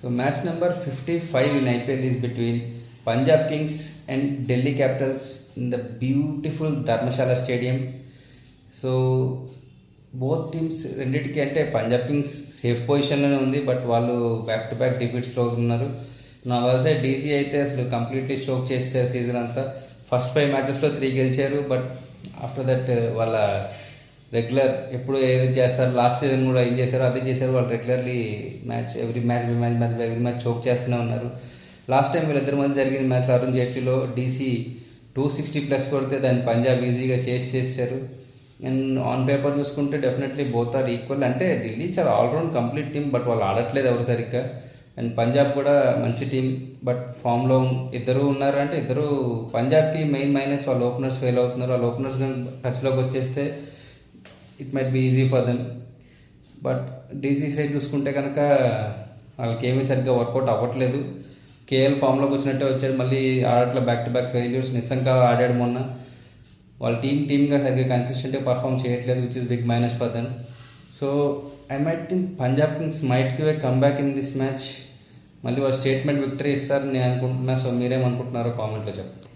So match number 55 in IPL is between Punjab Kings and Delhi Capitals in the beautiful Dharmashala Stadium. So both teams రెండింటికి అంటే Punjab Kings safe పొజిషన్లోనే ఉంది, but వాళ్ళు back to back డిఫీట్స్లో ఉన్నారు. నా వలసే DC అయితే అసలు completely షోక్ చేస్తారు season అంతా. ఫస్ట్ 5 మ్యాచెస్లో 3 గెలిచారు, బట్ ఆఫ్టర్ దట్ వాళ్ళ రెగ్యులర్ ఎప్పుడు ఏది చేస్తారు, లాస్ట్ సీజన్ కూడా ఏం చేశారో అదే చేశారు. వాళ్ళు రెగ్యులర్లీ ఎవ్రీ మ్యాచ్ చోక్ చేస్తూనే ఉన్నారు. లాస్ట్ టైం వీళ్ళిద్దరి మధ్య జరిగిన మ్యాచ్ అరుణ్ జైట్లీలో డీసీ 260+ కొడితే దాన్ని పంజాబ్ ఈజీగా చేశారు. అండ్ ఆన్ పేపర్ చూసుకుంటే డెఫినెట్లీ బోత్ ఆర్ ఈక్వల్. అంటే ఢిల్లీ చాలా ఆల్రౌండ్ కంప్లీట్ టీం, బట్ వాళ్ళు ఆడట్లేదు ఎవరు సరిగ్గా. అండ్ పంజాబ్ కూడా మంచి టీం, బట్ ఫామ్లో ఇద్దరు ఉన్నారు. అంటే ఇద్దరు పంజాబ్కి మెయిన్ మైనస్ వాళ్ళ ఓపెనర్స్ ఫెయిల్ అవుతున్నారు. వాళ్ళ ఓపెనర్స్ టచ్లోకి వచ్చేస్తే it might be easy for them. But DC side చూసుకుంటే కనుక వాళ్ళకి ఏమీ సరిగ్గా వర్కౌట్ అవ్వట్లేదు. కేఎల్ ఫామ్లోకి వచ్చినట్టే వచ్చాడు, మళ్ళీ ఆడట్లో బ్యాక్ టు బ్యాక్ ఫెయిల్యూర్స్. నిస్సంగా ఆడాడు మొన్న. వాళ్ళ టీమ్గా సరిగ్గా కన్సిస్టెంట్గా పర్ఫామ్ చేయట్లేదు, which is big minus for them. So I might think Punjab Kings might give a comeback in this match. మళ్ళీ వాళ్ళు స్టేట్మెంట్ విక్టరీ ఇస్తారని నేను అనుకుంటున్నా. సో మీరేమనుకుంటున్నారో కామెంట్లో చెప్పండి.